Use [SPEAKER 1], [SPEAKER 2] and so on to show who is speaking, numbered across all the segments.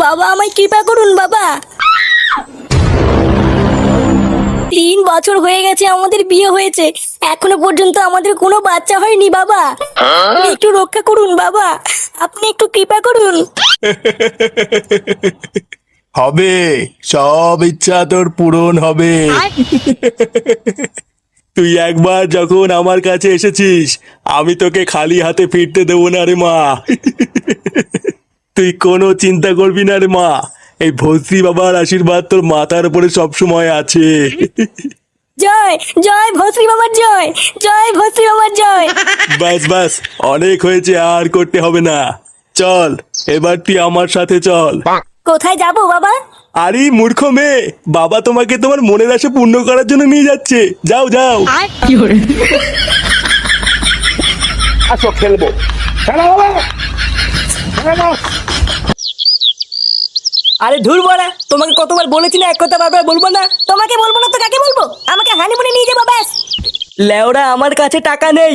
[SPEAKER 1] বাবা আমায় কৃপা করুন বাবা। 3 বছর হয়ে গেছে আমাদের বিয়ে হয়েছে, এখনো পর্যন্ত আমাদের কোনো বাচ্চা হয়নি বাবা। একটু রক্ষা করুন বাবা, আপনি একটু কৃপা করুন।
[SPEAKER 2] হবে, সব ইচ্ছা তোর পূরণ হবে। তুই একবার যখন আমার কাছে এসেছিস, আমি তোকে খালি হাতে ফিরতে দেবো না রে মা। তুই কোনো চিন্তা করবি না রে মা, এই ভস্রী বাবার আশীর্বাদ তোর মাথার উপরে সবসময় আছে।
[SPEAKER 1] জয় জয় ভস্রী বাবার জয়, জয় ভস্রী বাবার জয়।
[SPEAKER 2] বাস বাস, অনেক হয়েছে, আর করতে হবে না। চল এবার তুই আমার সাথে চল।
[SPEAKER 1] কোথায় যাব বাবা?
[SPEAKER 2] আরে মূর্খ মেয়ে, বাবা তোমাকে তোমার মনের আশা পূর্ণ করার জন্য নিয়ে যাচ্ছে। যাও যাও।
[SPEAKER 3] আসো খেলবো, খেলা হবে, খেলা।
[SPEAKER 1] আরে ধুর বড়া, তোমাকে কতবার বলেছি না এক কথা বারবার বলবো না। তোমাকে বলবো না তো কাকে বলবো? আমাকে হানিমুনে নিয়ে যাবো ব্যাস। লেওড়া আমার কাছে টাকা নেই,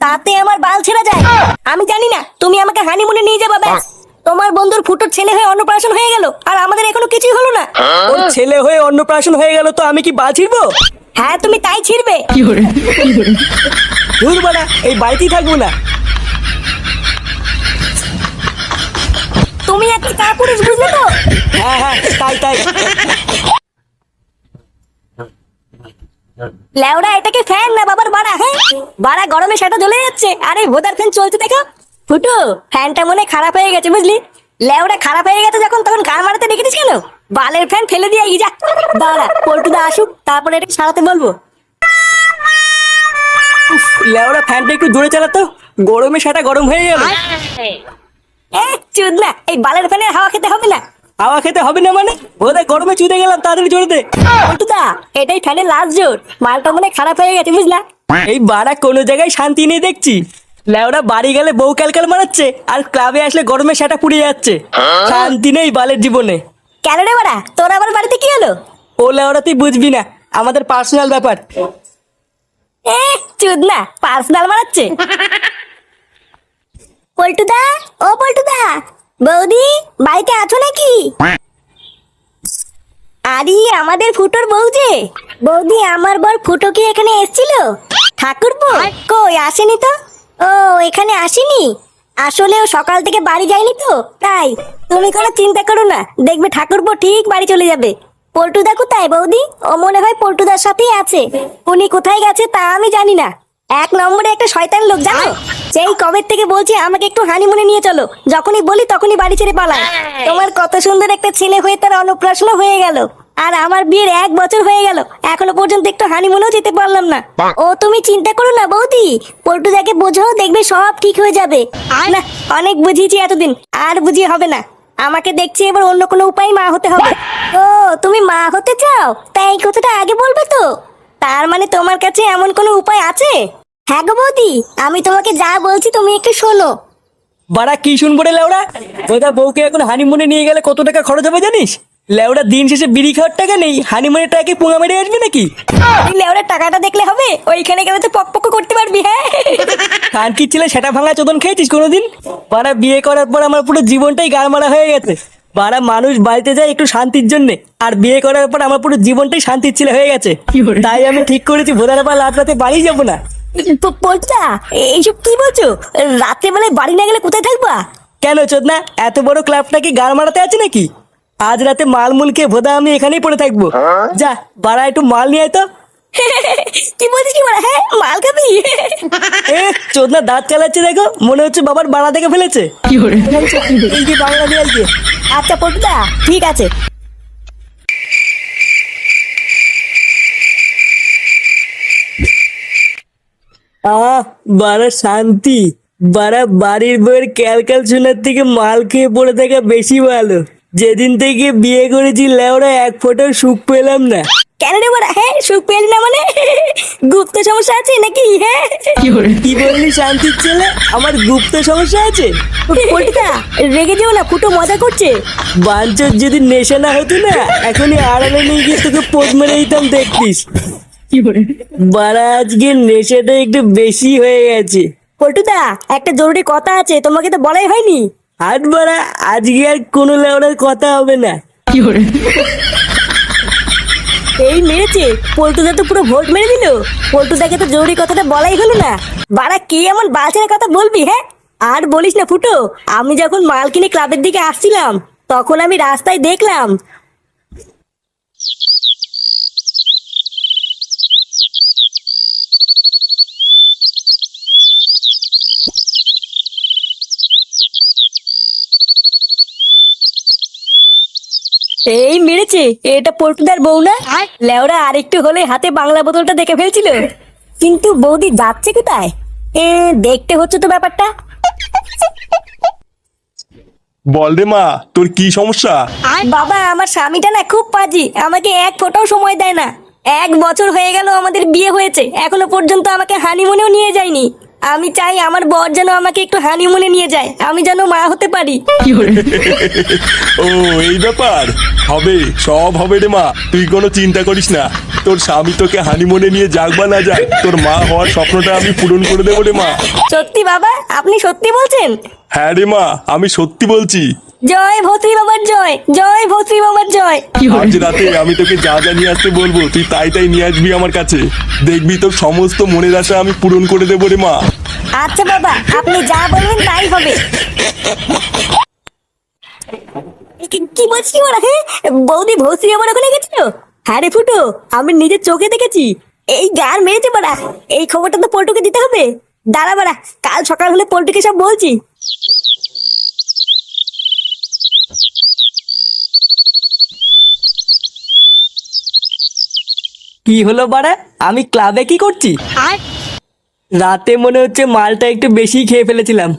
[SPEAKER 1] তাতে আমার বাল ছেড়ে যায়। আমি জানি না, তুমি আমাকে হানিমুনে নিয়ে যাবা ব্যাস। তোমার বন্ধুর ফুটোর ছেলে হয়ে অন্নপ্রাশন হয়ে গেল, আর আমাদের এখনো কিছুই হলো না। ওর ছেলে হয়ে অন্নপ্রাশন হয়ে গেল তো আমি কি বাল ছিড়বো? হ্যাঁ তুমি তাই ছিড়বে। ধুর বড়া, এই বাড়িতেই থাকবো না। তুমি একটা কাপুরুষ, বুঝলে তো? হ্যাঁ হ্যাঁ, তাই তাই। লেওড়া এটাকে ফ্যান না বাবার বাড়া? হ্যাঁ বাড়া, গরমে সেটা জ্বলে যাচ্ছে, আরে ভোদার ফ্যান চলছে দেখো। ফুটু, ফ্যানটা মনে হয় খারাপ হয়ে গেছে বুঝলি। লেওড়া খারাপ হয়ে গেছে যখন, তখন গান মারাতে ডেকেছিস কেন? বালের ফ্যান ফেলে দিয়ে যা। দাঁড়া পল্টুদা আসুক, তারপরে এটা সারাতে বলবো। লেওড়া ফ্যানটা একটু জোরে চালাতো, গরমে সেটা গরম হয়ে গেল। চুদ না, এই বালের ফ্যানের হাওয়া খেতে হবে না। হাওয়া খেতে হবে না মানে? বোধহয় গরমে চুদে গেলাম, তাড়াতাড়ি জোরে দে। পল্টুদা, এটাই ফ্যানের লাস্ট জোর, মালটা মনে হয় খারাপ হয়ে গেছে বুঝলা। এই বাড়া কোনো জায়গায় শান্তি নেই দেখছি। লেওরা বাড়ি গেলে বউ ক্যালকাল মারাচ্ছে, আর ক্লাবে আসলে গরমে সেটা পুড়ে যাচ্ছে। শান্তি নেই বালের জীবনে। কেন রে বাড়া, তোর আবার বাড়িতে কি হলো? ও লেওরা তুই বুঝবি না, আমাদের পার্সোনাল ব্যাপার। চুদ না, পার্সোনাল মারাচ্ছে। পল্টুদা, ও পল্টুদা, বৌদি বাড়িতে আছো নাকি? আরে আমাদের ফুটোর বউ যে। বৌদি, আমার বর ফুটো কি এখানে এসেছিল? ঠাকুরপো কই আসেনি তো। ও এখানে আসেনি, আসলে ও সকাল থেকে বাড়ি যায়নি তো তাই। তুমি কোনো চিন্তা করো না, দেখবে ঠাকুরপো ঠিক বাড়ি চলে যাবে। পল্টুদা কোথায় বৌদি? ও মনে হয় পল্টুদার সাথেই আছে। উনি কোথায় গেছে তা আমি জানি না। 1 নম্বরে একটা শয়তান লোক জানো। সেই কবে থেকে বলছি আমাকে একটু হানিমুনে নিয়ে চলো, যখনই বলি তখনই বাড়ি ছেড়ে পালায়। তোমার কত সুন্দর একটা ছেলে হয়ে তার অন্নপ্রাশন হয়ে গেল, আর আমার বিয়ের 1 বছর হয়ে গেল, এখনো পর্যন্ত একটু হানিমুনেও যেতে পারলাম না। ও তুমি চিন্তা করো না বৌদি, পল্টুদাকে বোঝাও, দেখবে সব ঠিক হয়ে যাবে। না, অনেক বুঝিয়েছি এতদিন, আর বুঝিয়ে হবে না। আমাকে দেখছি এবার অন্য কোনো উপায় মা হতে হবে। ও তুমি মা হতে চাও, তাই এই কথাটা আগে বলবে তো। তার মানে তোমার কাছে এমন কোনো উপায় আছে? হ্যাঁ গো বৌদি, আমি তোমাকে যা বলছি তুমি একটু শোনো। বাড়া কি শুনবো রে লেওড়া? বোধা বউকে এখন হানিমুনে নিয়ে গেলে কত টাকা খরচ হবে জানিস? লেওড়া দিন শেষে বিড়ি খাওয়ার টাকা নেই, হানিমুনের টাকা পোঙা মেরে আসবে নাকি? লেওড়া টাকাটা দেখলে হবে, ওইখানে গেলে তো পক করতে পারবি। হ্যাঁ কান কি ছেলে, সেটা ভাঙা চোদন খেয়েছিস কোনোদিন? বাড়া বিয়ে করার পর আমার পুরো জীবনটাই গাড়মারা হয়ে গেছে। বাড়া মানুষ বাড়িতে যায় একটু শান্তির জন্য, আর বিয়ে করার পর আমার পুরো জীবনটাই শান্তির ছেলে হয়ে গেছে। তাই আমি ঠিক করেছি ভোদার পর রাতে বাড়ি যাবো না। পল্টুদা এইসব কি বলছো? রাতে বেলায় বাড়ি না গেলে কোথায় থাকবা? কেন চোদনা, এত বড় ক্লাবটা কি গাড় মারাতে আছে নাকি? আজ রাতে মালমুল খেয়ে ভোদা আমি এখানেই পড়ে থাকবো। যা বাড়া একটু মাল নিয়ে আয় তো। কি বলছিস কি বাড়া? হ্যাঁ মাল খাবি? চোদনা দাঁত চালাচ্ছে দেখো, মনে হচ্ছে বাবার বাড়া থেকে ফেলেছে। এই যে বাংলা দিয়ে আসবে। আচ্ছা পল্টুদা ঠিক আছে। বাড়া শান্তি, বাড়া বাড়ির বইয়ের ক্যালকাল শোনার থেকে মাল খেয়ে পড়ে থাকা বেশি ভালো। যেদিন থেকে বিয়ে করেছি লেওরা এক ফোঁটাও সুখ পেলাম না। কেন রে বাড়া? হ্যাঁ সুখ পেলি না মানে গুপ্ত সমস্যা আছে নাকি? হ্যাঁ কি বললি শান্তির ছেলে, আমার গুপ্ত সমস্যা আছে? পল্টুদা রেগে যেও না, ফুটো মজা করছে। বাঞ্চর যদি নেশা না হতো না, এখনই আড়ালে নিয়ে গিয়ে তোকে পোদ মেরে দিতাম, দেখতিস। বাড়া আজকে নেশাটা একটু বেশি হয়ে গেছে। পল্টুদা একটা জরুরি কথা আছে, তোমাকে তো বলাই হয়নি।
[SPEAKER 4] হাট বাড়া, আজকে আর কোনো লেওড়ার কথা হবে না।
[SPEAKER 1] এই মেরেছে, পল্টুদা তো পুরো ভোট মেরে দিল। পল্টুদাকে তো জরুরি কথাটা বলাই হলো না। বাড়া কি এমন বালছেনা কথা বলবি? হ্যাঁ, আর বলিস না ফুটো, আমি যখন মাল কিনে ক্লাবের দিকে আসছিলাম তখন আমি রাস্তায় দেখলাম এই মেরেছে, এটা পল্টুদার বউ না? লেওরা আরেকটু হলে হাতে বাংলা বোতলটা দেখে ফেলছিল। কিন্তু বৌদি যাচ্ছে কোথায়? দেখতে হচ্ছে তো ব্যাপারটা।
[SPEAKER 2] বল রে মা, তোর কি সমস্যা?
[SPEAKER 1] বাবা, আমার স্বামীটা না খুব পাজি, আমাকে এক ফোঁটাও সময় দেয় না। 1 বছর হয়ে গেল আমাদের বিয়ে হয়েছে, এখনো পর্যন্ত আমাকে হানিমুনেও নিয়ে যায়নি। আমি চাই আমার বর যেন আমাকে একটু হানিমুনে নিয়ে যায়, আমি যেন মা হতে পারি।
[SPEAKER 2] ও এই ব্যাপার, হবে, সব হবে রে মা, তুই কোনো চিন্তা করিস না। তোর স্বামী তোকে হানিমুনে নিয়ে যাক বা না যাক, তোর মা হওয়ার স্বপ্নটা আমি পূরণ করে দেবো রে মা।
[SPEAKER 1] সত্যি বাবা? আপনি সত্যি বলছেন?
[SPEAKER 2] হ্যাঁ রে মা, আমি সত্যি বলছি।
[SPEAKER 1] জয় ভৌত্রী বাবার জয়, জয় ভৌত্রী বাবার জয়।
[SPEAKER 2] আজ রাতে আমি তোকে যা যা নিয়ে আসতে বলবো তুই তাই তাই নিয়ে আসবি আমার কাছে। দেখবি তোর সমস্ত মনের আশা আমি পূরণ করে দেবো রে মা।
[SPEAKER 1] আচ্ছা বাবা, আপনি যা বলবেন তাই হবে। কি বলছি ওরা? হ্যাঁ, বৌদি ভৌত্রী বাবার ওখানে গেছিল? হ্যাঁ রে ফুটো, আমি নিজের চোখে দেখেছি। এই গার মেরেছে বাড়া, এই খবরটা তো পল্টুকে দিতে হবে। দাঁড়া বাড়া, কাল সকাল হলে পল্টুকে সব বলছি।
[SPEAKER 4] কি হলো বাড়া, আমি ক্লাবে কি করছি? রাতে মনে হচ্ছে মালটা একটু বেশি খেয়ে ফেলেছিলাম।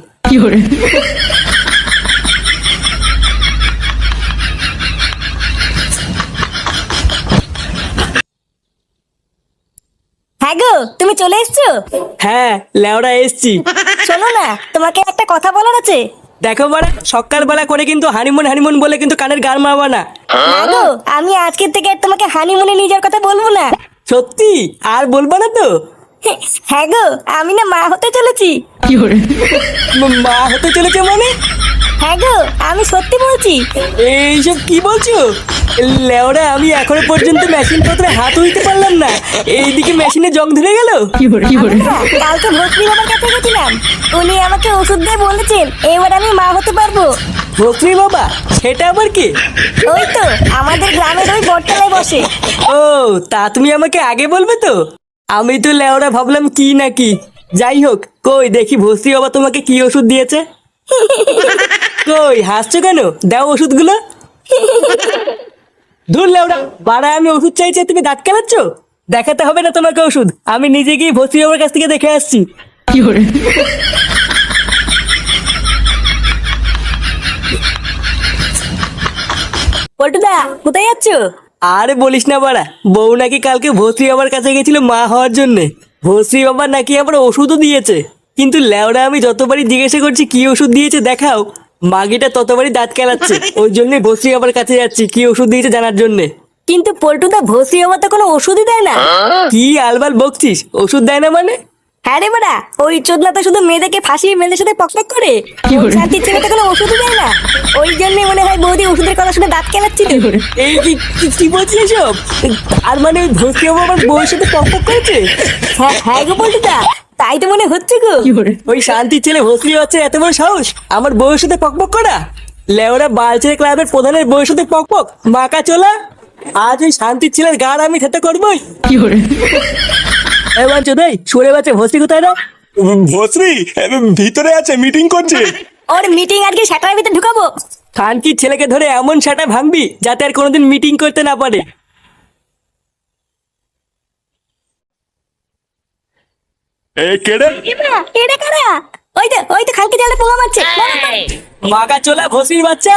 [SPEAKER 1] হ্যাঁ গো, তুমি চলে এসছো?
[SPEAKER 4] হ্যাঁ লেওড়া এসছি।
[SPEAKER 1] শোনো না, তোমাকে একটা কথা বলার আছে।
[SPEAKER 4] দেখো বাড়া, সকালবেলা করে কিন্তু হানিমুন হানিমুন বলে কিন্তু কানের গান মারবা না।
[SPEAKER 1] না গো, আমি আজকের থেকে আর তোমাকে হানিমুনে নিয়ে যাওয়ার কথা বলবো না।
[SPEAKER 4] সত্যি আর বলবা না তো?
[SPEAKER 1] হ্যাঁ গো, আমি না মা হতে চলেছি।
[SPEAKER 4] মা হতে চলেছে মানে?
[SPEAKER 1] হ্যাঁ গো, আমি সত্যি বলছি।
[SPEAKER 4] এইসব কি বলছো? লেওরা, আমি এখনো পর্যন্ত মেশিন পত্রে হাত হইতে পারলাম না, এইদিকে মেশিনে জং ধরে গেল।
[SPEAKER 1] আমি না কালকে ভর্তি বাবার কাছে গেছিলাম, উনি আমাকে ওষুধ দিয়ে বলেছেন এবার আমি মা হতে পারবো।
[SPEAKER 4] ভক্তি বাবা, সেটা আবার কি?
[SPEAKER 1] ওই তো আমাদের গ্রামের ওই বটতলায় বসে।
[SPEAKER 4] ও, তা তুমি আমাকে আগে বলবে তো। আমি তো লেওরা ভাবলাম কি নাকি। যাই হোক, কই দেখি ভস্রী বাবা তোমাকে কি ওষুধ দিয়েছে। কই হাসছো কেন? দাও ওষুধগুলো। ধুর লেওরা, বাড়ায় আমি ওষুধ চাইছি তুমি দাঁত কেলাচ্ছ? দেখাতে হবে না তোমাকে ওষুধ, আমি নিজে গিয়ে ভস্রী বাবার কাছ থেকে দেখে আসছি।
[SPEAKER 1] পল্টুদা, কোথায় যাচ্ছ?
[SPEAKER 4] আর বলিস না বাড়া, বউ নাকি কালকে ভস্রী বাবার কাছে গেছিল মা হওয়ার জন্য। ভস্রী বাবা নাকি আবার ওষুধও দিয়েছে, কিন্তু লেওরা আমি যতবারই জিজ্ঞাসা করছি কি ওষুধ দিয়েছে দেখাও, মাগিটা ততবারই দাঁত কেলাচ্ছে। ওই জন্যই ভস্রী বাবার কাছে যাচ্ছি কি ওষুধ দিয়েছে জানার জন্যে।
[SPEAKER 1] কিন্তু পল্টুদা, ভর্তি বাবা তো কোনো ওষুধই দেয় না।
[SPEAKER 4] কি আলবাল বকছিস? ওষুধ দেয় না মানে?
[SPEAKER 1] হ্যাঁ রে বাড়া, ওই চোদনা তো শুধু মেয়েদেরকে ফাঁসিয়ে মেয়েদের সাথে পকপক করে। শান্তির ছেলে তো কোনো ওষুধই দেয় না, ওই জন্য মনে হয় বৌদি ওষুধের কথা শুনে দাঁত কেলাচ্ছিল।
[SPEAKER 4] এই কি বলছিস এসব? আর মানে ওই ভস্রী বাবা আমার বউয়ের সাথে পকপক করেছে?
[SPEAKER 1] হ্যাঁ হ্যাঁ গো পল্টুদা, তাই তো মনে হচ্ছে গো।
[SPEAKER 4] ওই শান্তির ছেলে ভস্রী বাচ্চা এত বড় সাহস আমার বউয়ের সাথে পকপক করা? লেওরা বালছেড়ে ক্লাবের প্রধানের বউয়ের সাথে পকপক, মাকা চোলা। আজ ওই শান্তির ছেলের গাড় আমি থেতে করবোই। এবার চোদাই সরে বাচ্চা ভস্রী কোথায় না?
[SPEAKER 2] ভস্রী ভিতরে আছে, মিটিং করছে।
[SPEAKER 1] ওর মিটিং আজকে সেটার ভিতরে ঢুকাবো।
[SPEAKER 4] খানকির ছেলেকে ধরে এমন সেটা ভাঙবি যাতে আর কোনোদিন মিটিং করতে না পারে।
[SPEAKER 2] এ কেড়ে
[SPEAKER 1] এটা কারা? ওই তো খালকে জালে পোঙা মারছে।
[SPEAKER 4] মাকা চোলা ভস্রীর বাচ্চা।